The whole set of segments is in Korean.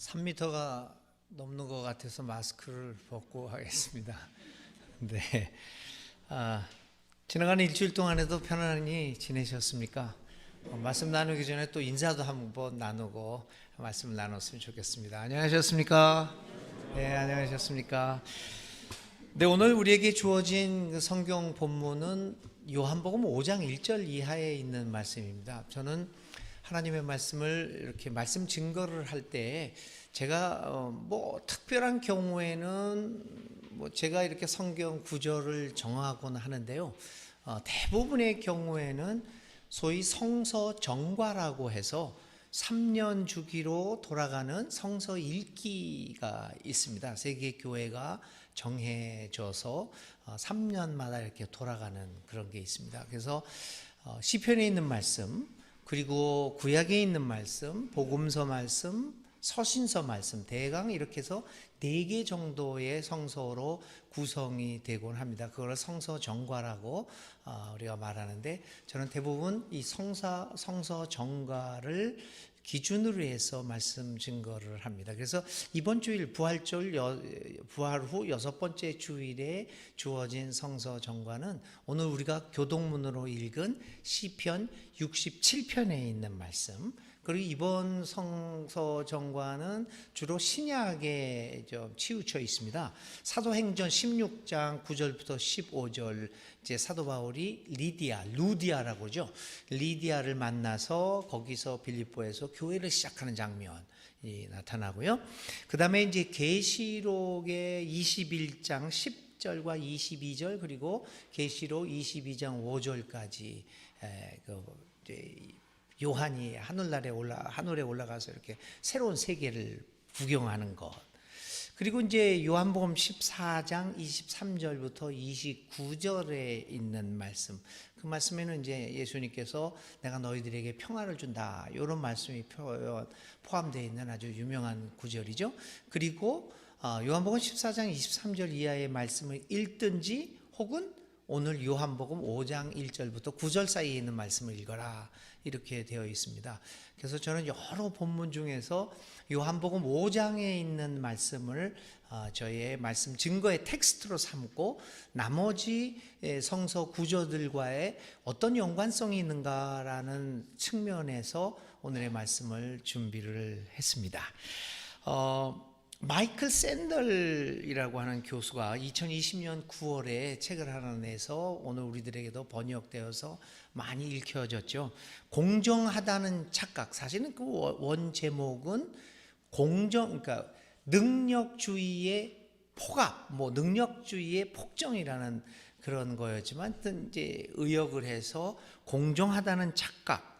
3m가 넘는 것 같아서 마스크를 벗고 하겠습니다. 네. 지나가는 일주일 동안에도 편안히 지내셨습니까? 말씀 나누기 전에 또 인사도 한번 나누고 말씀을 나눴으면 좋겠습니다. 안녕하셨습니까? 네, 안녕하셨습니까? 네, 오늘 우리에게 주어진 성경 본문은 요한복음 5장 1절 이하에 있는 말씀입니다. 저는 하나님의 말씀을 이렇게 말씀 증거를 할 때 제가 특별한 경우에는 제가 이렇게 성경 구절을 정하곤 하는데요. 대부분의 경우에는 소위 성서 정과라고 해서 3년 주기로 돌아가는 성서 읽기가 있습니다. 세계 교회가 정해져서 3년마다 이렇게 돌아가는 그런 게 있습니다. 그래서 시편에 있는 말씀, 그리고 구약에 있는 말씀, 복음서 말씀, 서신서 말씀, 대강 이렇게 해서 4개 정도의 성서로 구성이 되곤 합니다. 그걸 성서 정과라고 우리가 말하는데, 저는 대부분 이 성서 정과를 기준으로 해서 말씀 증거를 합니다. 그래서 이번 주일 부활 후 6번째 주일에 주어진 성서 정과는 오늘 우리가 교동문으로 읽은 시편 67편에 있는 말씀, 그리고 이번 성서 정과는 주로 신약에 치우쳐 있습니다. 사도행전 16장 9절부터 15절, 이제 사도 바울이 루디아라고 그러죠. 리디아를 만나서 거기서 빌립보에서 교회를 시작하는 장면이 나타나고요. 그 다음에 이제 계시록의 21장 10절과 22절, 그리고 계시록 22장 5절까지 요한이 하늘에 올라가서 이렇게 새로운 세계를 구경하는 것. 그리고 이제 요한복음 14장 23절부터 29절에 있는 말씀. 그 말씀에는 이제 예수님께서 내가 너희들에게 평화를 준다, 이런 말씀이 포함되어 있는 아주 유명한 구절이죠. 그리고 요한복음 14장 23절 이하의 말씀을 읽든지, 혹은 오늘 요한복음 5장 1절부터 9절 사이에 있는 말씀을 읽어라, 이렇게 되어 있습니다. 그래서 저는 여러 본문 중에서 요한복음 5장에 있는 말씀을 저의 말씀 증거의 텍스트로 삼고, 나머지 성서 구조들과의 어떤 연관성이 있는가라는 측면에서 오늘의 말씀을 준비를 했습니다. 마이클 샌들이라고 하는 교수가 2020년 9월에 책을 하나 내서 오늘 우리들에게도 번역되어서 많이 읽혀졌죠. 공정하다는 착각. 사실은 그 원 제목은 그러니까 능력주의의 폭압, 능력주의의 폭정이라는 그런 거였지만, 이제 의역을 해서 공정하다는 착각,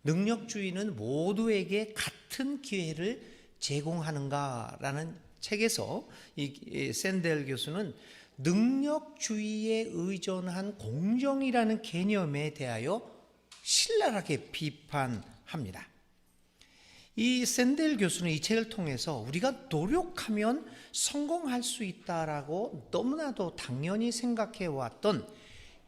능력주의는 모두에게 같은 기회를 제공하는가라는 책에서 이 샌델 교수는 능력주의에 의존한 공정이라는 개념에 대하여 신랄하게 비판합니다. 이 샌델 교수는 이 책을 통해서 우리가 노력하면 성공할 수 있다라고 너무나도 당연히 생각해 왔던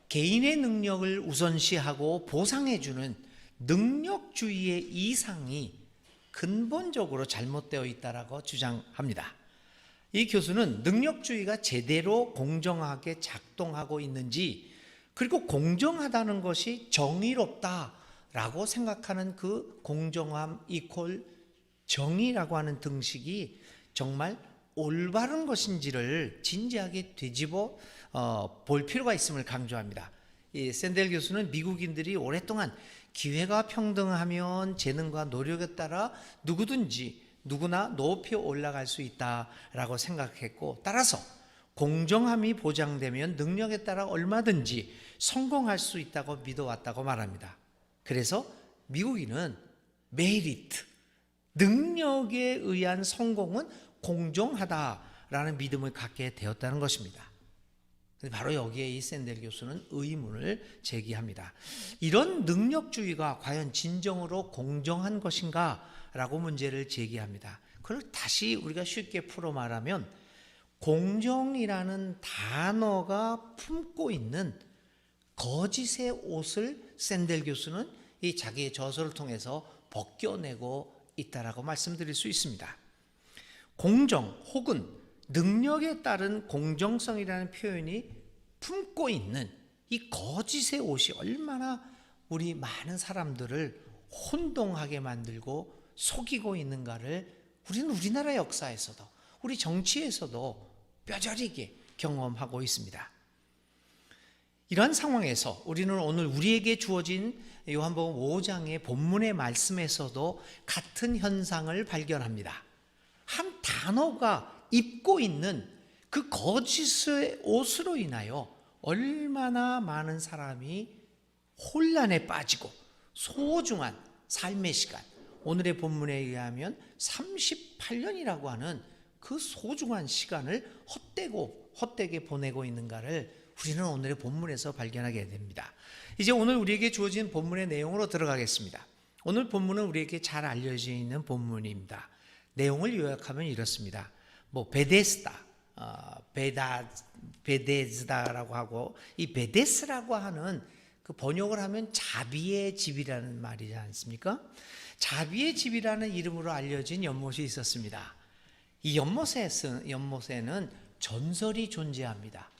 개인의 능력을 우선시하고 보상해주는 능력주의의 이상이 근본적으로 잘못되어 있다라고 주장합니다. 이 교수는 능력주의가 제대로 공정하게 작동하고 있는지, 그리고 공정하다는 것이 정의롭다라고 생각하는 그 공정함 이퀄 정의라고 하는 등식이 정말 올바른 것인지를 진지하게 되짚어 볼 필요가 있음을 강조합니다. 이 샌델 교수는 미국인들이 오랫동안 기회가 평등하면 재능과 노력에 따라 누구나 높이 올라갈 수 있다라고 생각했고, 따라서 공정함이 보장되면 능력에 따라 얼마든지 성공할 수 있다고 믿어왔다고 말합니다. 그래서 미국인은 메리트, 능력에 의한 성공은 공정하다라는 믿음을 갖게 되었다는 것입니다. 바로 여기에 이 샌델 교수는 의문을 제기합니다. 이런 능력주의가 과연 진정으로 공정한 것인가? 라고 문제를 제기합니다. 그걸 다시 우리가 쉽게 풀어 말하면, 공정이라는 단어가 품고 있는 거짓의 옷을 샌델 교수는 이 자기의 저서를 통해서 벗겨내고 있다라고 말씀드릴 수 있습니다. 공정 혹은 능력에 따른 공정성이라는 표현이 품고 있는 이 거짓의 옷이 얼마나 우리 많은 사람들을 혼동하게 만들고 속이고 있는가를 우리는 우리나라 역사에서도 우리 정치에서도 뼈저리게 경험하고 있습니다. 이러한 상황에서 우리는 오늘 우리에게 주어진 요한복음 5장의 본문의 말씀에서도 같은 현상을 발견합니다. 한 단어가 입고 있는 그 거짓의 옷으로 인하여 얼마나 많은 사람이 혼란에 빠지고 소중한 삶의 시간, 오늘의 본문에 의하면 38년이라고 하는 그 소중한 시간을 헛되게 보내고 있는가를 우리는 오늘의 본문에서 발견하게 됩니다. 이제 오늘 우리에게 주어진 본문의 내용으로 들어가겠습니다. 오늘 본문은 우리에게 잘 알려져 있는 본문입니다. 내용을 요약하면 이렇습니다. 베데스다, 베데스다라고 하고, 이 베데스라고 하는 그 번역을 하면 자비의 집이라는 말이지 않습니까? 자비의 집이라는 이름으로 알려진 연못이 있었습니다. 이 연못에는 전설이 존재합니다.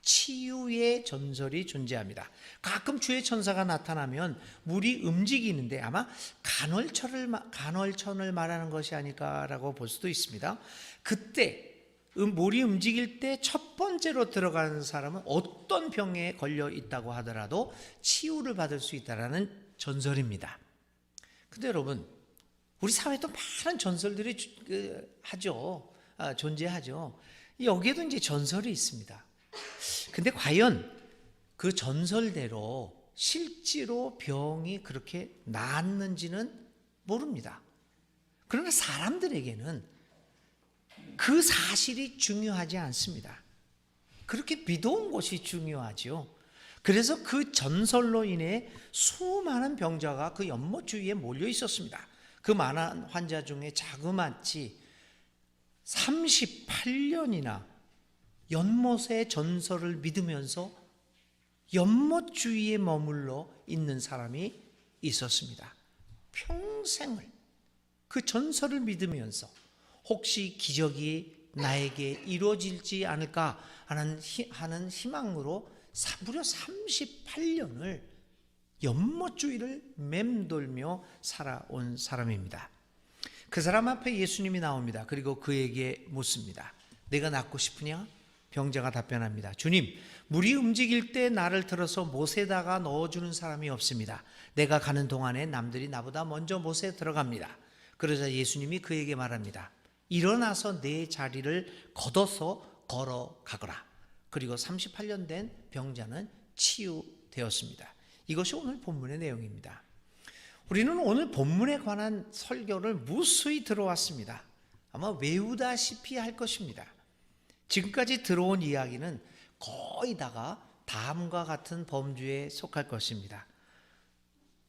치유의 전설이 존재합니다. 가끔 주의 천사가 나타나면 물이 움직이는데 아마 간헐천을 말하는 것이 아닐까라고 볼 수도 있습니다. 그때 물이 움직일 때 첫 번째로 들어가는 사람은 어떤 병에 걸려 있다고 하더라도 치유를 받을 수 있다라는 전설입니다. 근데 여러분, 우리 사회도 많은 전설들이 존재하죠. 여기에도 이제 전설이 있습니다. 근데 과연 그 전설대로 실제로 병이 그렇게 나았는지는 모릅니다. 그러나 사람들에게는 그 사실이 중요하지 않습니다. 그렇게 믿어온 것이 중요하죠. 그래서 그 전설로 인해 수많은 병자가 그 연못 주위에 몰려 있었습니다. 그 많은 환자 중에 자그마치 38년이나 연못의 전설을 믿으면서 연못 주위에 머물러 있는 사람이 있었습니다. 평생을 그 전설을 믿으면서 혹시 기적이 나에게 이루어질지 않을까 하는 희망으로 무려 38년을 연못 주위를 맴돌며 살아온 사람입니다. 그 사람 앞에 예수님이 나옵니다. 그리고 그에게 묻습니다. 내가 낫고 싶으냐? 병자가 답변합니다. 주님, 물이 움직일 때 나를 들어서 못에다가 넣어주는 사람이 없습니다. 내가 가는 동안에 남들이 나보다 먼저 못에 들어갑니다. 그러자 예수님이 그에게 말합니다. 일어나서 내 자리를 걷어서 걸어가거라. 그리고 38년 된 병자는 치유되었습니다. 이것이 오늘 본문의 내용입니다. 우리는 오늘 본문에 관한 설교를 무수히 들어왔습니다. 아마 외우다시피 할 것입니다. 지금까지 들어온 이야기는 거의 다가 다음과 같은 범주에 속할 것입니다.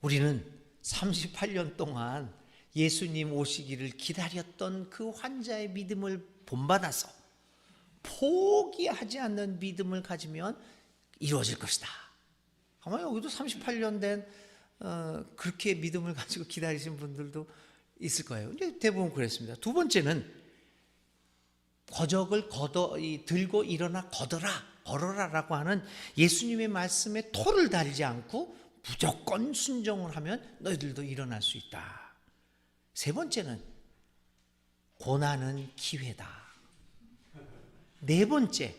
우리는 38년 동안 예수님 오시기를 기다렸던 그 환자의 믿음을 본받아서 포기하지 않는 믿음을 가지면 이루어질 것이다. 아마 여기도 38년 된 그렇게 믿음을 가지고 기다리신 분들도 있을 거예요. 근데 대부분 그랬습니다. 두 번째는 거적을 들고 일어나 걸어라라고 하는 예수님의 말씀에 토를 달지 않고 무조건 순종을 하면 너희들도 일어날 수 있다. 세 번째는 고난은 기회다. 네 번째,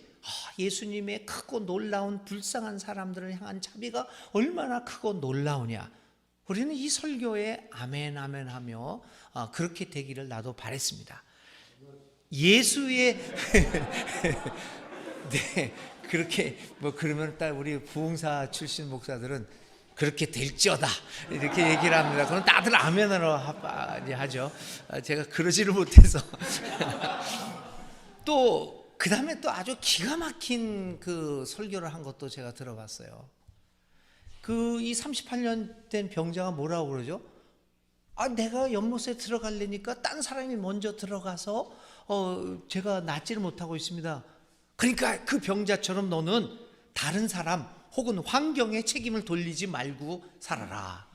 예수님의 크고 놀라운 불쌍한 사람들을 향한 자비가 얼마나 크고 놀라우냐. 우리는 이 설교에 아멘 아멘 하며 그렇게 되기를 나도 바랬습니다. 예수의 네, 그렇게 그러면 딱 우리 부흥사 출신 목사들은 그렇게 될지어다 이렇게 얘기를 합니다. 그럼 다들 아멘으로 하죠. 제가 그러지를 못해서 또 그 다음에 또 아주 기가 막힌 그 설교를 한 것도 제가 들어봤어요. 이 38년 된 병자가 뭐라고 그러죠? 내가 연못에 들어가려니까 딴 사람이 먼저 들어가서 제가 낫지를 못하고 있습니다. 그러니까 그 병자처럼 너는 다른 사람 혹은 환경에 책임을 돌리지 말고 살아라.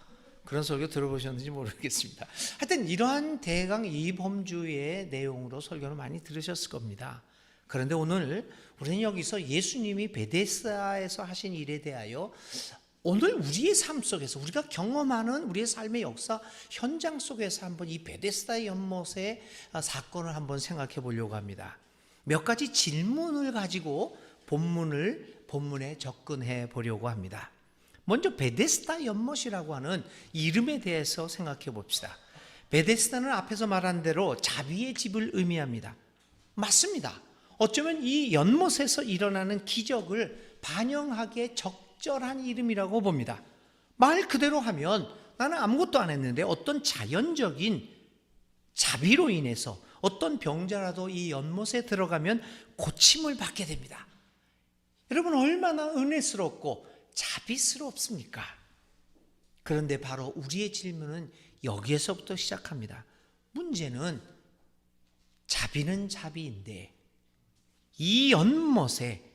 그런 설교 들어보셨는지 모르겠습니다. 하여튼 이러한 대강 이범주의 내용으로 설교를 많이 들으셨을 겁니다. 그런데 오늘 우리는 여기서 예수님이 베데스다에서 하신 일에 대하여 오늘 우리의 삶 속에서 우리가 경험하는 우리의 삶의 역사 현장 속에서 한번 이 베데스다 연못의 사건을 한번 생각해 보려고 합니다. 몇 가지 질문을 가지고 본문에 접근해 보려고 합니다. 먼저 베데스다 연못이라고 하는 이름에 대해서 생각해 봅시다. 베데스다는 앞에서 말한 대로 자비의 집을 의미합니다. 맞습니다. 어쩌면 이 연못에서 일어나는 기적을 반영하기에 적절한 이름이라고 봅니다. 말 그대로 하면 나는 아무것도 안 했는데 어떤 자연적인 자비로 인해서 어떤 병자라도 이 연못에 들어가면 고침을 받게 됩니다. 여러분 얼마나 은혜스럽고 자비스럽습니까? 그런데 바로 우리의 질문은 여기에서부터 시작합니다. 문제는 자비는 자비인데 이 연못에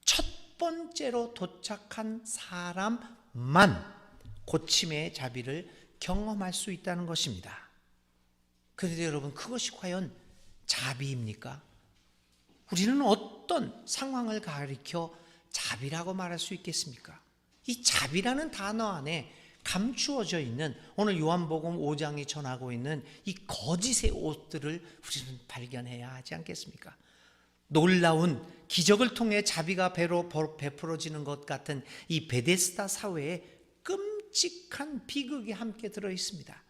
첫 번째로 도착한 사람만 고침의 자비를 경험할 수 있다는 것입니다. 그런데 여러분 그것이 과연 자비입니까? 우리는 어떤 상황을 가리켜 자비라고 말할 수 있겠습니까? 이 자비라는 단어 안에 감추어져 있는 오늘 요한복음 5장이 전하고 있는 이 거짓의 옷들을 우리는 발견해야 하지 않겠습니까? 놀라운 기적을 통해 자비가 배로 베풀어지는 것 같은 이 베데스다 사회에 끔찍한 비극이 함께 들어 있습니다.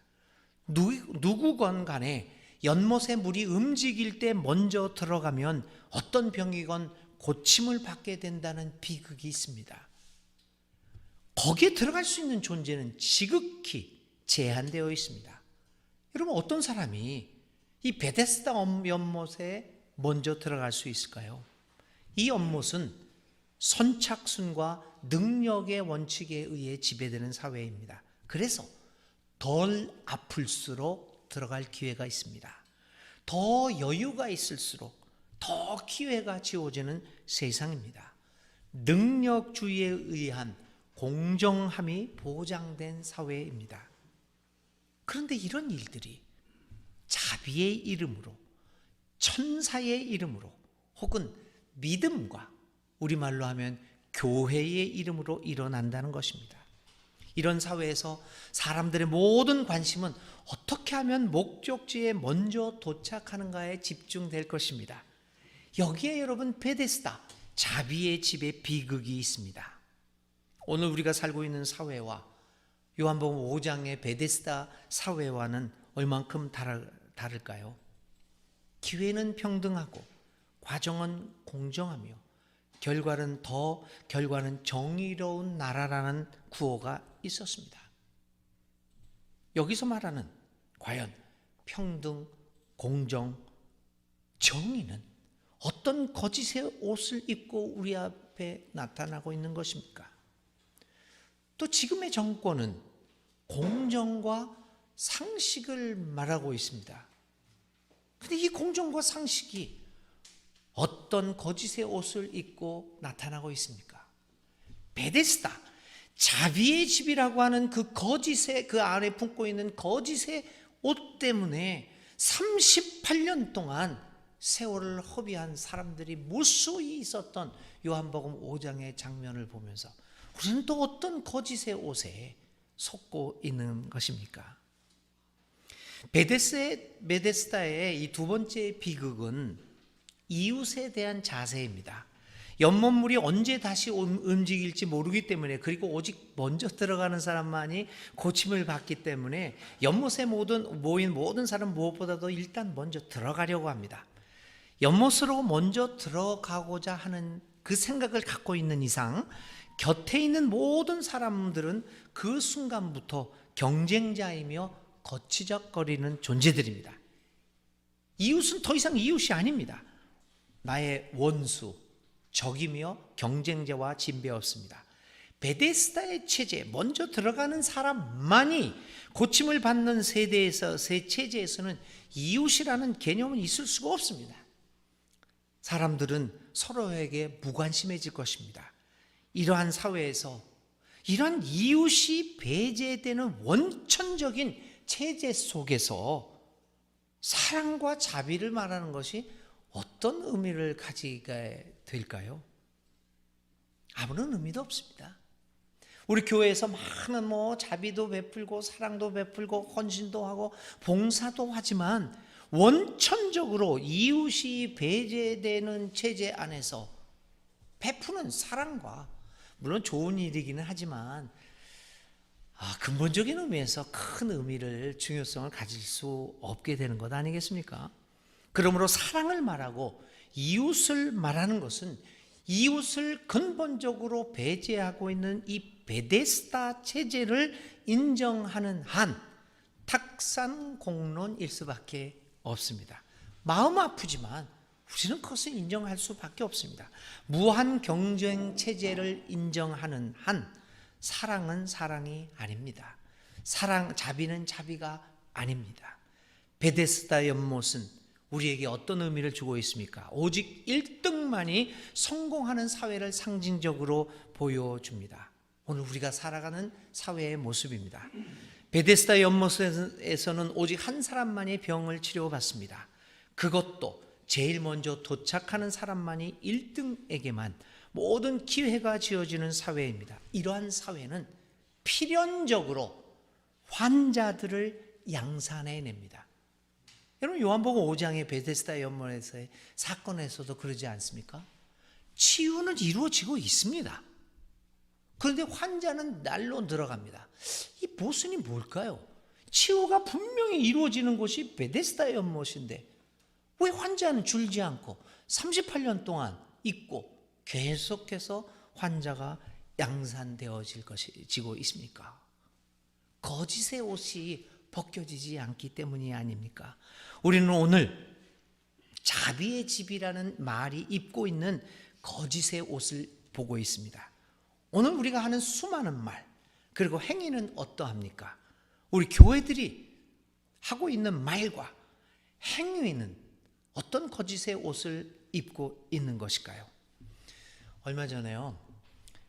누구건 간에 연못에 물이 움직일 때 먼저 들어가면 어떤 병이건 고침을 받게 된다는 비극이 있습니다. 거기에 들어갈 수 있는 존재는 지극히 제한되어 있습니다. 여러분 어떤 사람이 이 베데스다 연못에 먼저 들어갈 수 있을까요? 이 연못은 선착순과 능력의 원칙에 의해 지배되는 사회입니다. 그래서 덜 아플수록 들어갈 기회가 있습니다. 더 여유가 있을수록 더 기회가 지어지는 세상입니다. 능력주의에 의한 공정함이 보장된 사회입니다. 그런데 이런 일들이 자비의 이름으로, 천사의 이름으로, 혹은 믿음과 우리말로 하면 교회의 이름으로 일어난다는 것입니다. 이런 사회에서 사람들의 모든 관심은 어떻게 하면 목적지에 먼저 도착하는가에 집중될 것입니다. 여기에 여러분 베데스다, 자비의 집에 비극이 있습니다. 오늘 우리가 살고 있는 사회와 요한복음 5장의 베데스다 사회와는 얼만큼 다를까요? 기회는 평등하고 과정은 공정하며 결과는 정의로운 나라라는 구호가 있었습니다. 여기서 말하는 과연 평등, 공정, 정의는 어떤 거짓의 옷을 입고 우리 앞에 나타나고 있는 것입니까? 또 지금의 정권은 공정과 상식을 말하고 있습니다. 그런데 이 공정과 상식이 어떤 거짓의 옷을 입고 나타나고 있습니까? 베데스다, 자비의 집이라고 하는 그 거짓의 그 안에 품고 있는 거짓의 옷 때문에 38년 동안 세월을 허비한 사람들이 무수히 있었던 요한복음 5장의 장면을 보면서 우리는 또 어떤 거짓의 옷에 속고 있는 것입니까? 베데스다의 이 두 번째 비극은 이웃에 대한 자세입니다. 연못물이 언제 다시 움직일지 모르기 때문에, 그리고 오직 먼저 들어가는 사람만이 고침을 받기 때문에 연못에 모인 모든 사람 무엇보다도 일단 먼저 들어가려고 합니다. 연못으로 먼저 들어가고자 하는 그 생각을 갖고 있는 이상 곁에 있는 모든 사람들은 그 순간부터 경쟁자이며 거치적거리는 존재들입니다. 이웃은 더 이상 이웃이 아닙니다. 나의 원수, 적이며 경쟁자와 진배였습니다. 베데스다의 체제, 먼저 들어가는 사람만이 고침을 받는 새 체제에서는 이웃이라는 개념은 있을 수가 없습니다. 사람들은 서로에게 무관심해질 것입니다. 이러한 사회에서 이런 이웃이 배제되는 원천적인 체제 속에서 사랑과 자비를 말하는 것이 어떤 의미를 가지게 될까요? 아무런 의미도 없습니다. 우리 교회에서 많은 자비도 베풀고 사랑도 베풀고 헌신도 하고 봉사도 하지만 원천적으로 이웃이 배제되는 체제 안에서 베푸는 사랑과, 물론 좋은 일이기는 하지만 근본적인 의미에서 큰 의미를, 중요성을 가질 수 없게 되는 것 아니겠습니까? 그러므로 사랑을 말하고 이웃을 말하는 것은 이웃을 근본적으로 배제하고 있는 이 베데스다 체제를 인정하는 한 탁상공론일 수밖에 없습니다. 마음 아프지만 우리는 그것을 인정할 수밖에 없습니다. 무한 경쟁 체제를 인정하는 한 사랑은 사랑이 아닙니다. 자비는 자비가 아닙니다. 베데스다 연못은 우리에게 어떤 의미를 주고 있습니까? 오직 1등만이 성공하는 사회를 상징적으로 보여줍니다. 오늘 우리가 살아가는 사회의 모습입니다. 베데스다 연못에서는 오직 한 사람만이 병을 치료받습니다. 그것도 제일 먼저 도착하는 사람만이 1등에게만 모든 기회가 지어지는 사회입니다. 이러한 사회는 필연적으로 환자들을 양산해냅니다. 여러분, 요한복음 5장의 베데스다 연못에서의 사건에서도 그러지 않습니까? 치유는 이루어지고 있습니다. 그런데 환자는 날로 들어갑니다. 이 모순이 뭘까요? 치유가 분명히 이루어지는 곳이 베데스다 연못인데 왜 환자는 줄지 않고 38년 동안 있고 계속해서 환자가 양산되어지고 있습니까? 거짓의 옷이 벗겨지지 않기 때문이 아닙니까? 우리는 오늘 자비의 집이라는 말이 입고 있는 거짓의 옷을 보고 있습니다. 오늘 우리가 하는 수많은 말, 그리고 행위는 어떠합니까? 우리 교회들이 하고 있는 말과 행위는 어떤 거짓의 옷을 입고 있는 것일까요? 얼마 전에요,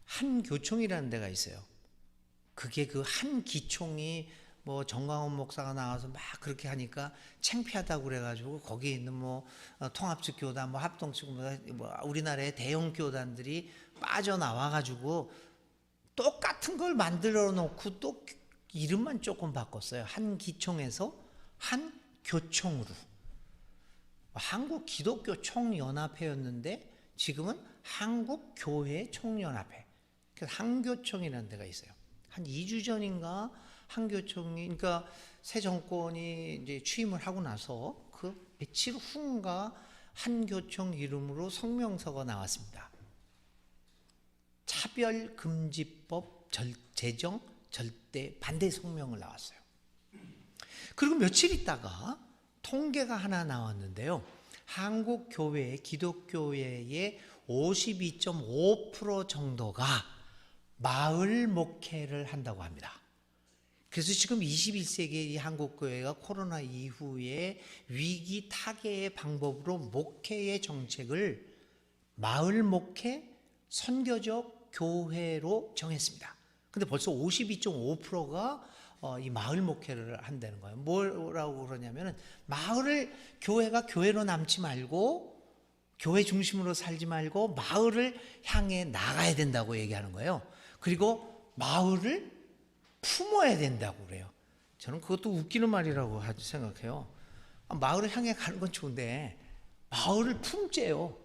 한교총이라는 데가 있어요. 그게 그 한기총이 정광훈 목사가 나와서 막 그렇게 하니까 창피하다고 그래가지고 거기에 있는 통합적 교단, 합동적 우리나라의 대형 교단들이 빠져나와가지고 똑같은 걸 만들어 놓고 또 이름만 조금 바꿨어요. 한기총에서 한교총으로. 한국 기독교 총연합회였는데 지금은 한국교회 총연합회. 그래서 한교총이라는 데가 있어요. 한 2주 전인가 한교총이, 그러니까 새 정권이 이제 취임을 하고 나서 그 며칠 후인가 한교총 이름으로 성명서가 나왔습니다. 차별금지법 제정 절대 반대 성명을 나왔어요. 그리고 며칠 있다가 통계가 하나 나왔는데요. 한국 교회, 기독교회의 52.5% 정도가 마을 목회를 한다고 합니다. 그래서 지금 21세기의 한국 교회가 코로나 이후에 위기 타개의 방법으로 목회의 정책을 마을 목회, 선교적 교회로 정했습니다. 근데 벌써 52.5%가 이 마을 목회를 한다는 거예요. 뭐라고 그러냐면은 교회가 교회로 남지 말고 교회 중심으로 살지 말고 마을을 향해 나가야 된다고 얘기하는 거예요. 그리고 마을을 품어야 된다고 그래요. 저는 그것도 웃기는 말이라고 생각해요. 마을을 향해 가는 건 좋은데 마을을 품재요.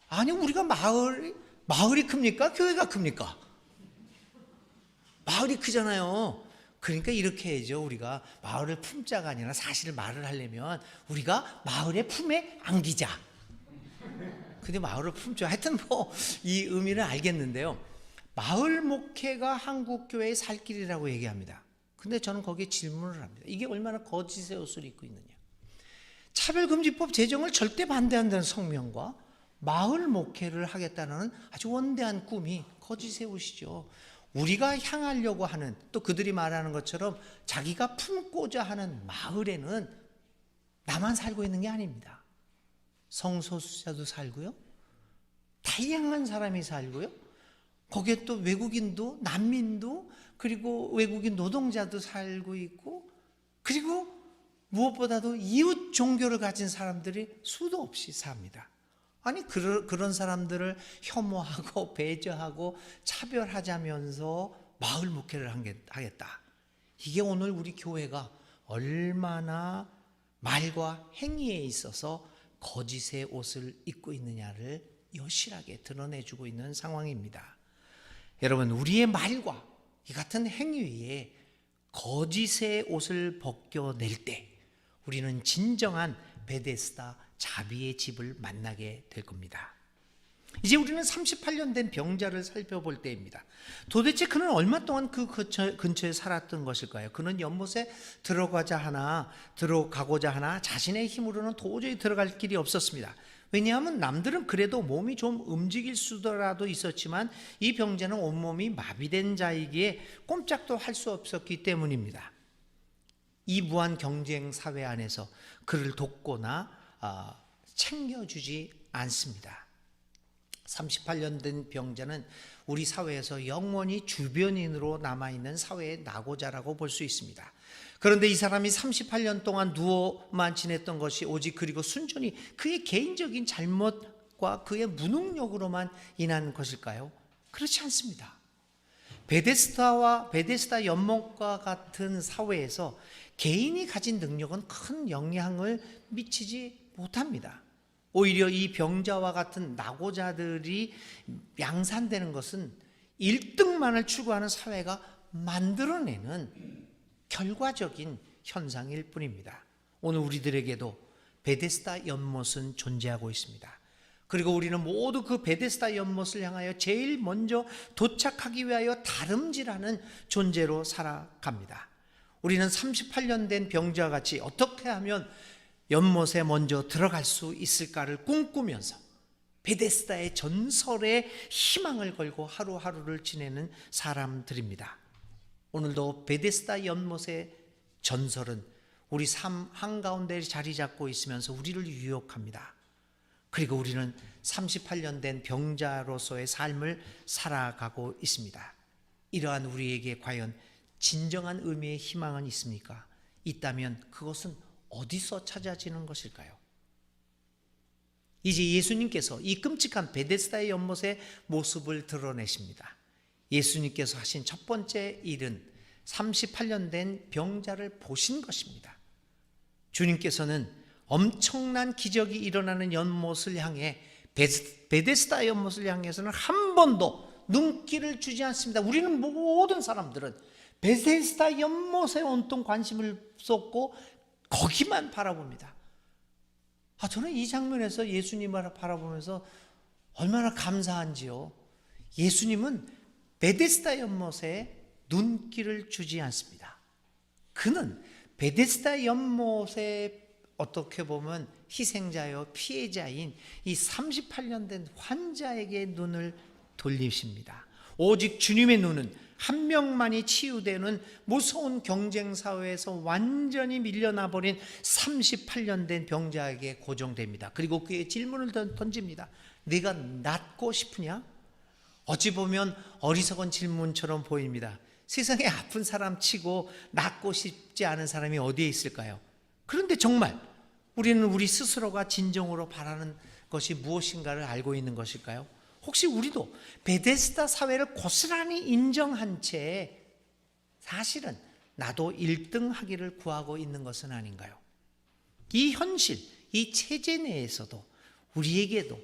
아니, 우리가 마을이 큽니까? 교회가 큽니까? 마을이 크잖아요. 그러니까 이렇게 해야죠. 우리가 마을을 품자가 아니라 사실 말을 하려면 우리가 마을의 품에 안기자. 근데 마을을 품죠. 하여튼 이 의미를 알겠는데요. 마을 목회가 한국교회의 살 길이라고 얘기합니다. 근데 저는 거기에 질문을 합니다. 이게 얼마나 거짓의 옷을 입고 있느냐. 차별금지법 제정을 절대 반대한다는 성명과 마을 목회를 하겠다는 아주 원대한 꿈이 거짓의 옷이죠. 우리가 향하려고 하는, 또 그들이 말하는 것처럼 자기가 품고자 하는 마을에는 나만 살고 있는 게 아닙니다. 성소수자도 살고요, 다양한 사람이 살고요, 거기에 또 외국인도, 난민도, 그리고 외국인 노동자도 살고 있고, 그리고 무엇보다도 이웃 종교를 가진 사람들이 수도 없이 삽니다. 아니 그런 사람들을 혐오하고 배제하고 차별하자면서 마을 목회를 하겠다. 이게 오늘 우리 교회가 얼마나 말과 행위에 있어서 거짓의 옷을 입고 있느냐를 여실하게 드러내주고 있는 상황입니다. 여러분, 우리의 말과 이 같은 행위에 거짓의 옷을 벗겨낼 때 우리는 진정한 베데스다 자비의 집을 만나게 될 겁니다. 이제 우리는 38년 된 병자를 살펴볼 때입니다. 도대체 그는 얼마 동안 그 근처에 살았던 것일까요? 그는 연못에 들어가고자 하나 자신의 힘으로는 도저히 들어갈 길이 없었습니다. 왜냐하면 남들은 그래도 몸이 좀 움직일 수라도 있었지만 이 병자는 온몸이 마비된 자이기에 꼼짝도 할 수 없었기 때문입니다. 이 무한 경쟁 사회 안에서 그를 돕거나 챙겨주지 않습니다. 38년 된 병자는 우리 사회에서 영원히 주변인으로 남아있는 사회의 낙오자라고 볼 수 있습니다. 그런데 이 사람이 38년 동안 누워만 지냈던 것이 오직 그리고 순전히 그의 개인적인 잘못과 그의 무능력으로만 인한 것일까요? 그렇지 않습니다. 베데스다 연못과 같은 사회에서 개인이 가진 능력은 큰 영향을 미치지 못합니다. 오히려 이 병자와 같은 낙오자들이 양산되는 것은 1등만을 추구하는 사회가 만들어내는 결과적인 현상일 뿐입니다. 오늘 우리들에게도 베데스다 연못은 존재하고 있습니다. 그리고 우리는 모두 그 베데스다 연못을 향하여 제일 먼저 도착하기 위하여 다름질하는 존재로 살아갑니다. 우리는 38년 된 병자와 같이 어떻게 하면 연못에 먼저 들어갈 수 있을까를 꿈꾸면서 베데스다의 전설에 희망을 걸고 하루하루를 지내는 사람들입니다. 오늘도 베데스다 연못의 전설은 우리 삶 한가운데 자리 잡고 있으면서 우리를 유혹합니다. 그리고 우리는 38년 된 병자로서의 삶을 살아가고 있습니다. 이러한 우리에게 과연 진정한 의미의 희망은 있습니까? 있다면 그것은 어디서 찾아지는 것일까요? 이제 예수님께서 이 끔찍한 베데스다의 연못의 모습을 드러내십니다. 예수님께서 하신 첫 번째 일은 38년 된 병자를 보신 것입니다. 주님께서는 엄청난 기적이 일어나는 연못을 향해 베데스다 연못을 향해서는 한 번도 눈길을 주지 않습니다. 우리는 모든 사람들은 베데스다 연못에 온통 관심을 쏟고 거기만 바라봅니다. 저는 이 장면에서 예수님을 바라보면서 얼마나 감사한지요. 예수님은 베데스다 연못에 눈길을 주지 않습니다. 그는 베데스다 연못에 어떻게 보면 희생자요 피해자인 이 38년 된 환자에게 눈을 돌리십니다. 오직 주님의 눈은 한 명만이 치유되는 무서운 경쟁 사회에서 완전히 밀려나 버린 38년 된 병자에게 고정됩니다. 그리고 그의 질문을 던집니다. 네가 낫고 싶으냐? 어찌 보면 어리석은 질문처럼 보입니다. 세상에 아픈 사람 치고 낫고 싶지 않은 사람이 어디에 있을까요? 그런데 정말 우리는 우리 스스로가 진정으로 바라는 것이 무엇인가를 알고 있는 것일까요? 혹시 우리도 베데스다 사회를 고스란히 인정한 채 사실은 나도 1등 하기를 구하고 있는 것은 아닌가요? 이 현실, 이 체제 내에서도 우리에게도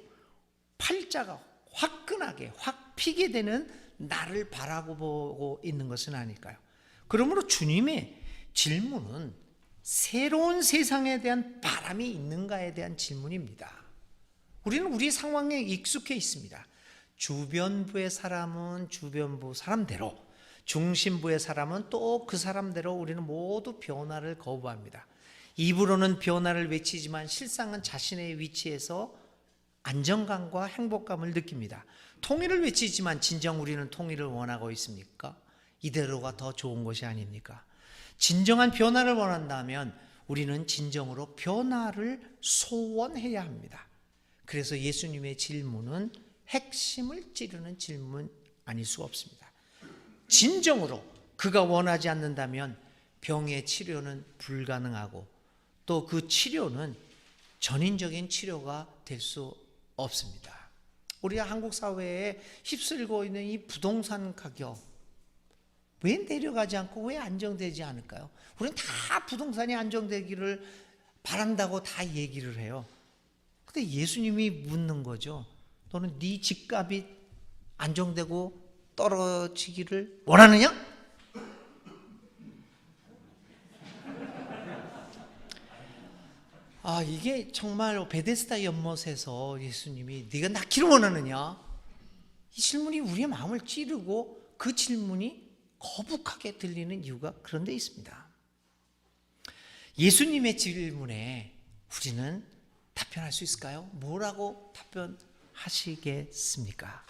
팔자가 화끈하게 확 피게 되는 나를 바라보고 있는 것은 아닐까요? 그러므로 주님의 질문은 새로운 세상에 대한 바람이 있는가에 대한 질문입니다. 우리는 우리 상황에 익숙해 있습니다. 주변부의 사람은 주변부 사람대로, 중심부의 사람은 또 그 사람대로 우리는 모두 변화를 거부합니다. 입으로는 변화를 외치지만 실상은 자신의 위치에서 안정감과 행복감을 느낍니다. 통일을 외치지만 진정 우리는 통일을 원하고 있습니까? 이대로가 더 좋은 것이 아닙니까? 진정한 변화를 원한다면 우리는 진정으로 변화를 소원해야 합니다. 그래서 예수님의 질문은 핵심을 찌르는 질문 아닐 수 없습니다. 진정으로 그가 원하지 않는다면 병의 치료는 불가능하고 또 그 치료는 전인적인 치료가 될 수 없습니다. 우리가 한국 사회에 휩쓸고 있는 이 부동산 가격 왜 내려가지 않고 왜 안정되지 않을까요? 우리는 다 부동산이 안정되기를 바란다고 다 얘기를 해요. 근데 예수님이 묻는 거죠. 너는 네 집값이 안정되고 떨어지기를 원하느냐? 이게 정말 베데스다 연못에서 예수님이 네가 낳기를 원하느냐? 이 질문이 우리의 마음을 찌르고 그 질문이 거북하게 들리는 이유가 그런 데 있습니다. 예수님의 질문에 우리는 답변할 수 있을까요? 뭐라고 답변하시겠습니까?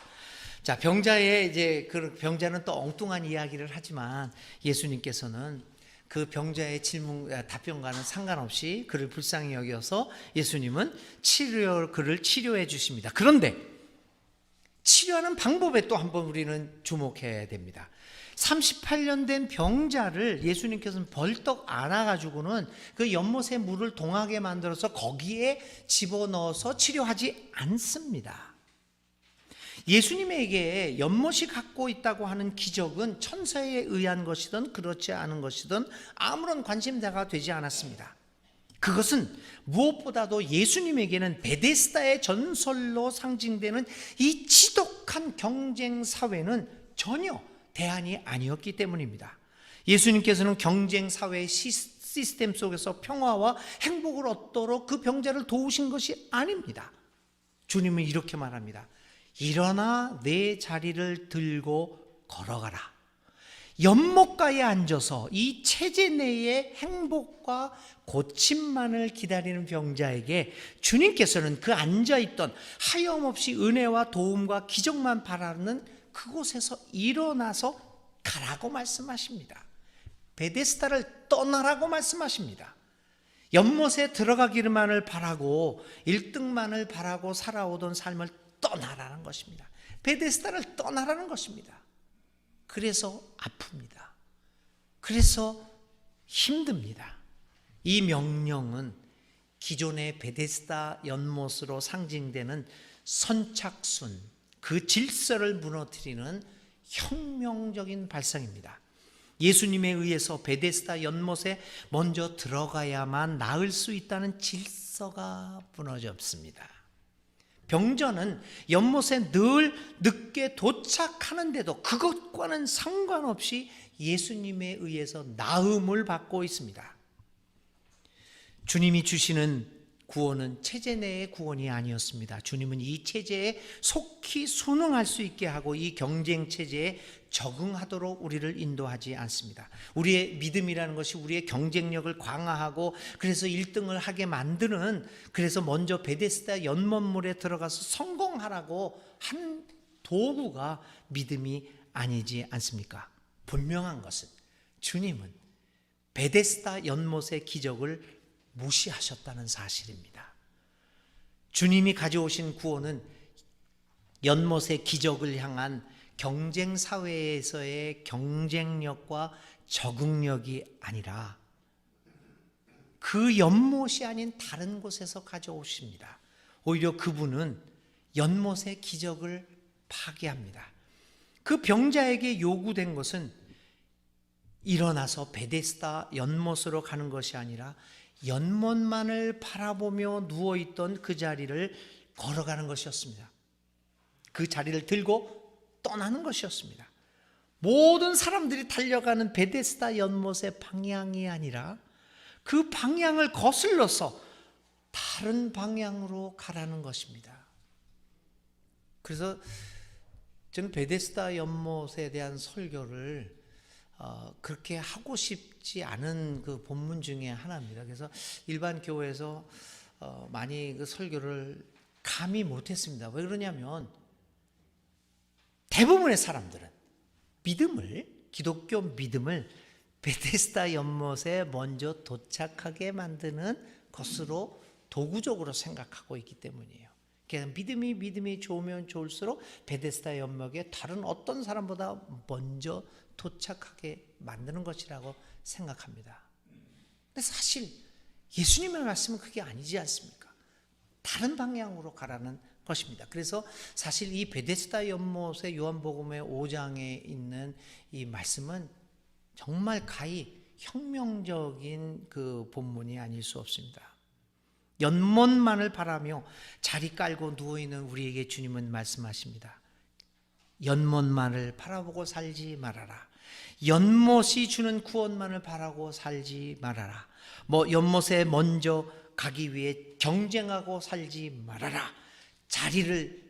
자, 그 병자는 또 엉뚱한 이야기를 하지만 예수님께서는 그 병자의 답변과는 상관없이 그를 불쌍히 여겨서 예수님은 그를 치료해 주십니다. 그런데 치료하는 방법에 또 한번 우리는 주목해야 됩니다. 38년 된 병자를 예수님께서는 벌떡 안아가지고는 그 연못에 물을 동하게 만들어서 거기에 집어넣어서 치료하지 않습니다. 예수님에게 연못이 갖고 있다고 하는 기적은 천사에 의한 것이든 그렇지 않은 것이든 아무런 관심사가 되지 않았습니다. 그것은 무엇보다도 예수님에게는 베데스다의 전설로 상징되는 이 지독한 경쟁 사회는 전혀 대안이 아니었기 때문입니다. 예수님께서는 경쟁 사회의 시스템 속에서 평화와 행복을 얻도록 그 병자를 도우신 것이 아닙니다. 주님은 이렇게 말합니다. 일어나 내 자리를 들고 걸어가라. 연못가에 앉아서 이 체제 내의 행복과 고침만을 기다리는 병자에게 주님께서는 그 앉아있던 하염없이 은혜와 도움과 기적만 바라는 그곳에서 일어나서 가라고 말씀하십니다. 베데스다를 떠나라고 말씀하십니다. 연못에 들어가기만을 바라고 1등만을 바라고 살아오던 삶을 떠나라는 것입니다. 베데스다를 떠나라는 것입니다. 그래서 아픕니다. 그래서 힘듭니다. 이 명령은 기존의 베데스다 연못으로 상징되는 선착순, 그 질서를 무너뜨리는 혁명적인 발상입니다. 예수님에 의해서 베데스다 연못에 먼저 들어가야만 나을 수 있다는 질서가 무너졌습니다. 병자는 연못에 늘 늦게 도착하는데도 그것과는 상관없이 예수님에 의해서 나음을 받고 있습니다. 주님이 주시는 구원은 체제 내의 구원이 아니었습니다. 주님은 이 체제에 속히 순응할 수 있게 하고 이 경쟁 체제에 적응하도록 우리를 인도하지 않습니다. 우리의 믿음이라는 것이 우리의 경쟁력을 강화하고 그래서 1등을 하게 만드는, 그래서 먼저 베데스다 연못물에 들어가서 성공하라고 한 도구가 믿음이 아니지 않습니까? 분명한 것은 주님은 베데스다 연못의 기적을 무시하셨다는 사실입니다. 주님이 가져오신 구원은 연못의 기적을 향한 경쟁 사회에서의 경쟁력과 적응력이 아니라 그 연못이 아닌 다른 곳에서 가져오십니다. 오히려 그분은 연못의 기적을 파괴합니다. 그 병자에게 요구된 것은 일어나서 베데스다 연못으로 가는 것이 아니라 연못만을 바라보며 누워있던 그 자리를 걸어가는 것이었습니다. 그 자리를 들고 떠나는 것이었습니다. 모든 사람들이 달려가는 베데스다 연못의 방향이 아니라 그 방향을 거슬러서 다른 방향으로 가라는 것입니다. 그래서 저는 베데스다 연못에 대한 설교를 그렇게 하고 싶지 않은 그 본문 중에 하나입니다. 그래서 일반 교회에서 많이 그 설교를 감히 못했습니다. 왜 그러냐면 대부분의 사람들은 기독교 믿음을 베데스다 연못에 먼저 도착하게 만드는 것으로 도구적으로 생각하고 있기 때문이에요. 믿음이 좋으면 좋을수록 베데스다 연못에 다른 어떤 사람보다 먼저 도착하게 만드는 것이라고 생각합니다. 근데 사실 예수님의 말씀은 그게 아니지 않습니까? 다른 방향으로 가라는 것입니다. 그래서 사실 이 베데스다 연못의 요한복음의 5장에 있는 이 말씀은 정말 가히 혁명적인 그 본문이 아닐 수 없습니다. 연못만을 바라며 자리 깔고 누워있는 우리에게 주님은 말씀하십니다. 연못만을 바라보고 살지 말아라. 연못이 주는 구원만을 바라고 살지 말아라. 연못에 먼저 가기 위해 경쟁하고 살지 말아라. 자리를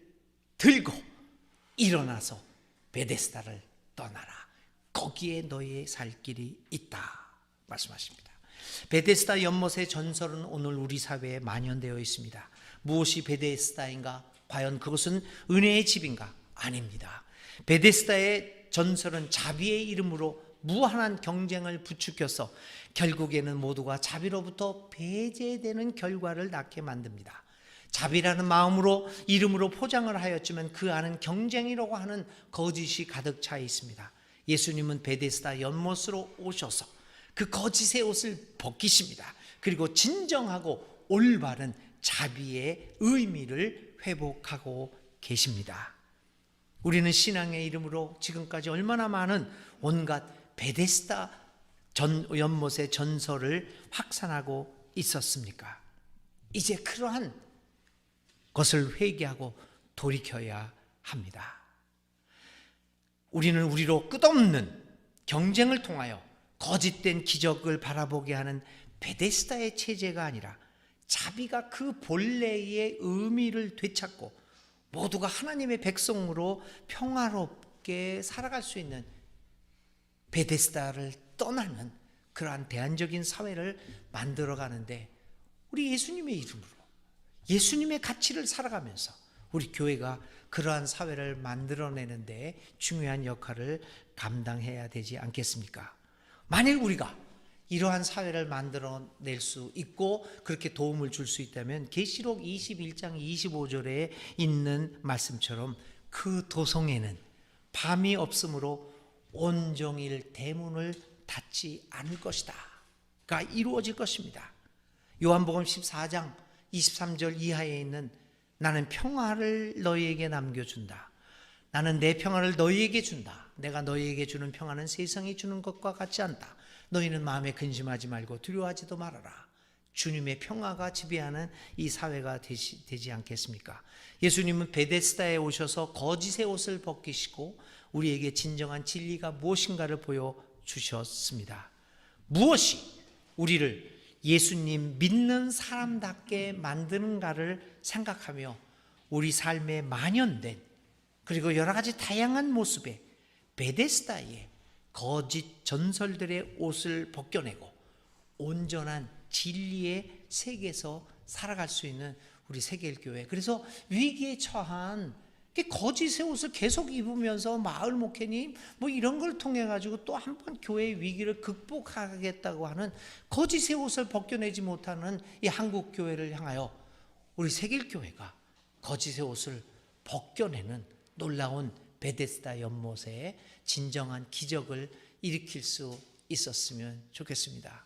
들고 일어나서 베데스다를 떠나라. 거기에 너의 살 길이 있다 말씀하십니다. 베데스다 연못의 전설은 오늘 우리 사회에 만연되어 있습니다. 무엇이 베데스다인가? 과연 그것은 은혜의 집인가? 아닙니다. 베데스다의 전설은 자비의 이름으로 무한한 경쟁을 부추겨서 결국에는 모두가 자비로부터 배제되는 결과를 낳게 만듭니다. 자비라는 마음으로 이름으로 포장을 하였지만 그 안은 경쟁이라고 하는 거짓이 가득 차 있습니다. 예수님은 베데스다 연못으로 오셔서 그 거짓의 옷을 벗기십니다. 그리고 진정하고 올바른 자비의 의미를 회복하고 계십니다. 우리는 신앙의 이름으로 지금까지 얼마나 많은 온갖 베데스다 연못의 전설을 확산하고 있었습니까? 이제 그러한 것을 회개하고 돌이켜야 합니다. 우리는 우리로 끝없는 경쟁을 통하여 거짓된 기적을 바라보게 하는 베데스다의 체제가 아니라 자비가 그 본래의 의미를 되찾고 모두가 하나님의 백성으로 평화롭게 살아갈 수 있는 베데스다를 떠나는 그러한 대안적인 사회를 만들어가는데 우리 예수님의 이름으로 예수님의 가치를 살아가면서 우리 교회가 그러한 사회를 만들어내는데 중요한 역할을 감당해야 되지 않겠습니까? 만일 우리가 이러한 사회를 만들어낼 수 있고 그렇게 도움을 줄 수 있다면 계시록 21장 25절에 있는 말씀처럼 그 도성에는 밤이 없으므로 온종일 대문을 닫지 않을 것이다 가 이루어질 것입니다. 요한복음 14장 23절 이하에 있는 나는 평화를 너희에게 남겨준다. 나는 내 평화를 너희에게 준다. 내가 너희에게 주는 평화는 세상이 주는 것과 같지 않다. 너희는 마음에 근심하지 말고 두려워하지도 말아라. 주님의 평화가 지배하는 이 사회가 되지 않겠습니까? 예수님은 베데스다에 오셔서 거짓의 옷을 벗기시고 우리에게 진정한 진리가 무엇인가를 보여주셨습니다. 무엇이 우리를 예수님 믿는 사람답게 만드는가를 생각하며 우리 삶에 만연된 그리고 여러 가지 다양한 모습의 베데스다의 거짓 전설들의 옷을 벗겨내고 온전한 진리의 세계에서 살아갈 수 있는 우리 세계일교회. 그래서 위기에 처한 거짓의 옷을 계속 입으면서 마을 목회님 이런 걸 통해 가지고 또 한 번 교회의 위기를 극복하겠다고 하는 거짓의 옷을 벗겨내지 못하는 이 한국 교회를 향하여 우리 세계일교회가 거짓의 옷을 벗겨내는 놀라운 베데스다 연못에 진정한 기적을 일으킬 수 있었으면 좋겠습니다.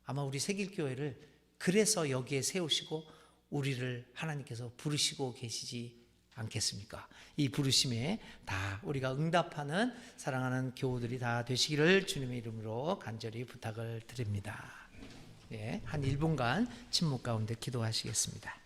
아마 우리 세계일교회를 그래서 여기에 세우시고 우리를 하나님께서 부르시고 계시지 않겠습니까? 이 부르심에 다 우리가 응답하는 사랑하는 교우들이 다 되시기를 주님의 이름으로 간절히 부탁을 드립니다. 한 1분간 침묵 가운데 기도하시겠습니다.